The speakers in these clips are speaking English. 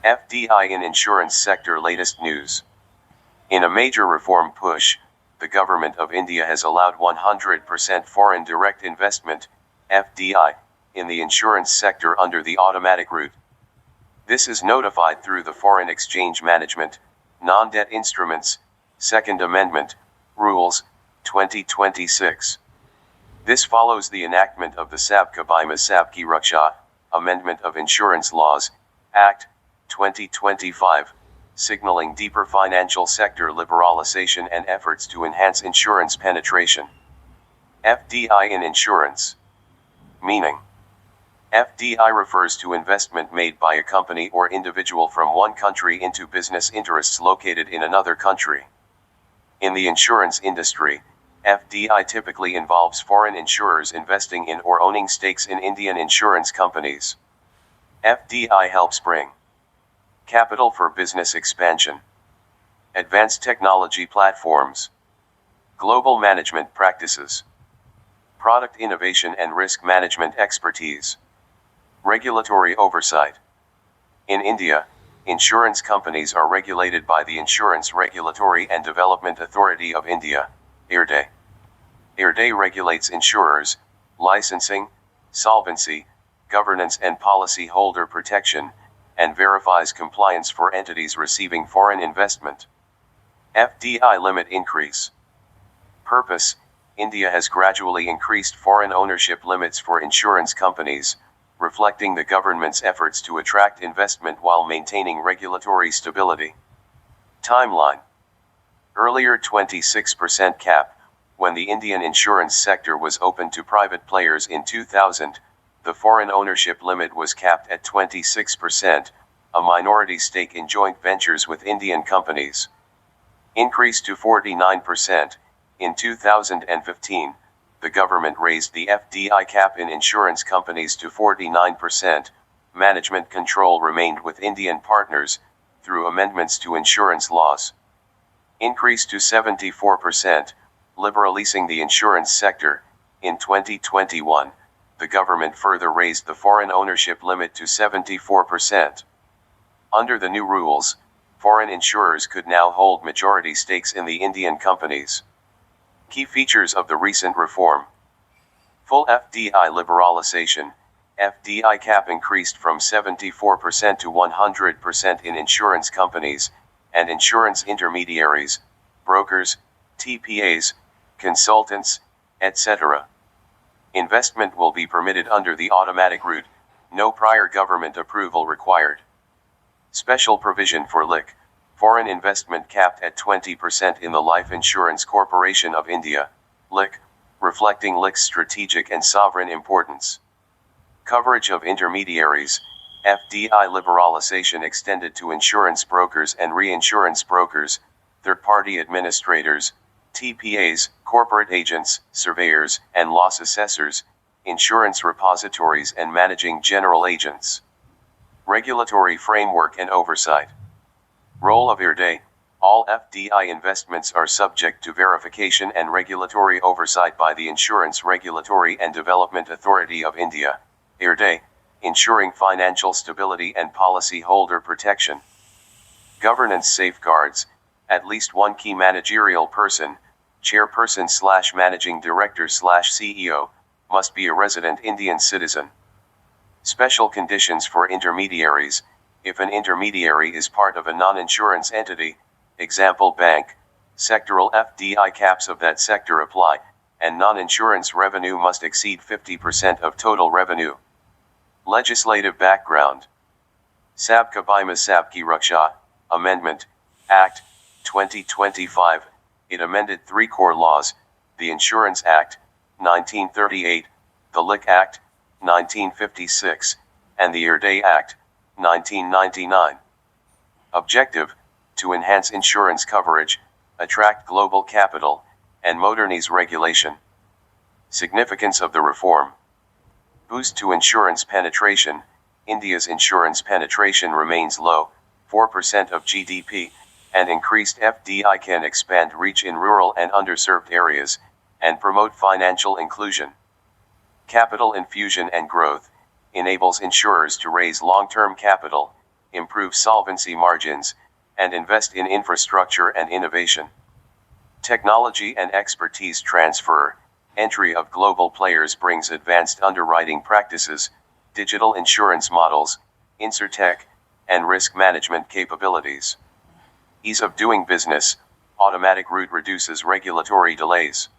FDI in Insurance Sector latest news. In a major reform push, the government of India has allowed 100% foreign direct investment, FDI, in the insurance sector under the automatic route. This is notified through the Foreign Exchange Management, Non-Debt Instruments, Second Amendment, Rules, 2026. This follows the enactment of the Sabka Bima Sabki Raksha, Amendment of Insurance Laws, Act, 2025, signaling deeper financial sector liberalization and efforts to enhance insurance penetration. FDI in insurance. Meaning. FDI refers to investment made by a company or individual from one country into business interests located in another country. In the insurance industry, FDI typically involves foreign insurers investing in or owning stakes in Indian insurance companies. FDI helps bring capital for business expansion, advanced technology platforms, global management practices, product innovation and risk management expertise, regulatory oversight. In India, insurance companies are regulated by the Insurance Regulatory and Development Authority of India, IRDAI. IRDAI regulates insurers, licensing, solvency, governance and policy holder protection, and verifies compliance for entities receiving foreign investment. FDI limit increase. Purpose: India has gradually increased foreign ownership limits for insurance companies, reflecting the government's efforts to attract investment while maintaining regulatory stability. Timeline. Earlier 26% cap, when the Indian insurance sector was open to private players in 2000, the foreign ownership limit was capped at 26%, a minority stake in joint ventures with Indian companies. Increased to 49%, in 2015, the government raised the FDI cap in insurance companies to 49%, management control remained with Indian partners, through amendments to insurance laws. Increased to 74%, liberalizing the insurance sector. In 2021, the government further raised the foreign ownership limit to 74%. Under the new rules, foreign insurers could now hold majority stakes in the Indian companies. Key features of the recent reform. Full FDI liberalization. FDI cap increased from 74% to 100% in insurance companies, and insurance intermediaries, brokers, TPAs, consultants, etc. Investment will be permitted under the automatic route, no prior government approval required. Special provision for LIC, foreign investment capped at 20% in the Life Insurance Corporation of India, LIC, reflecting LIC's strategic and sovereign importance. Coverage of intermediaries. FDI liberalization extended to insurance brokers and reinsurance brokers, third-party administrators, TPAs, corporate agents, surveyors, and loss assessors, insurance repositories and managing general agents. Regulatory framework and oversight. Role of IRDAI. All FDI investments are subject to verification and regulatory oversight by the Insurance Regulatory and Development Authority of India, IRDAI, ensuring financial stability and policy holder protection. Governance safeguards. At least one key managerial person, chairperson/managing director/CEO, must be a resident Indian citizen. Special conditions for intermediaries. If an intermediary is part of a non-insurance entity, example bank, sectoral FDI caps of that sector apply, and non-insurance revenue must exceed 50% of total revenue. Legislative background. Sabka Bima Sabki Raksha, Amendment, Act, 2025, it amended three core laws, the Insurance Act, 1938, the LIC Act, 1956, and the IRDAI Act, 1999. Objective: to enhance insurance coverage, attract global capital, and modernize regulation. Significance of the reform. Boost to insurance penetration. India's insurance penetration remains low, 4% of GDP, and increased FDI can expand reach in rural and underserved areas, and promote financial inclusion. Capital infusion and growth, enables insurers to raise long-term capital, improve solvency margins, and invest in infrastructure and innovation. Technology and expertise transfer. Entry of global players brings advanced underwriting practices, digital insurance models, insurtech, and risk management capabilities. Ease of doing business. Automatic route reduces regulatory delays.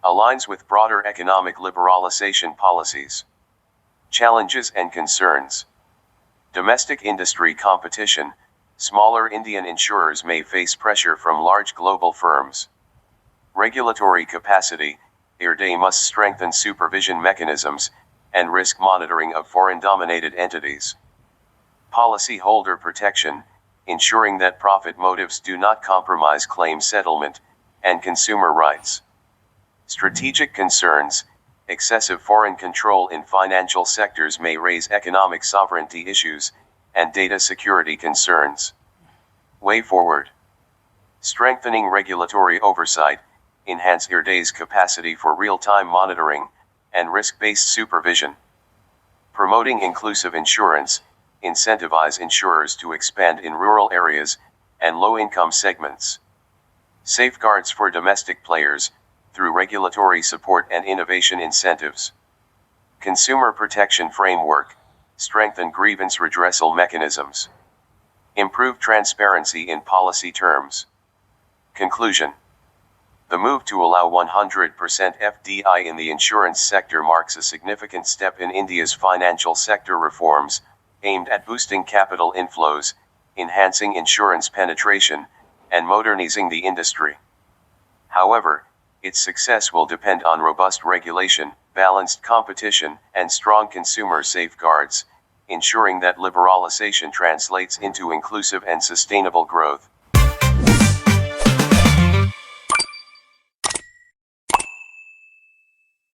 Aligns with broader economic liberalization policies. Challenges and concerns. Domestic industry competition. Smaller Indian insurers may face pressure from large global firms. Regulatory capacity. IRDAI must strengthen supervision mechanisms and risk monitoring of foreign-dominated entities. Policyholder protection, ensuring that profit motives do not compromise claim settlement and consumer rights. Strategic concerns. Excessive foreign control in financial sectors may raise economic sovereignty issues and data security concerns. Way forward. Strengthening regulatory oversight. Enhance IRDAI's capacity for real-time monitoring and risk-based supervision. Promoting inclusive insurance. Incentivize insurers to expand in rural areas and low-income segments. Safeguards for domestic players through regulatory support and innovation incentives. Consumer protection framework. Strengthen grievance redressal mechanisms. Improve transparency in policy terms. Conclusion. The move to allow 100% FDI in the insurance sector marks a significant step in India's financial sector reforms, aimed at boosting capital inflows, enhancing insurance penetration, and modernizing the industry. However, its success will depend on robust regulation, balanced competition, and strong consumer safeguards, ensuring that liberalization translates into inclusive and sustainable growth.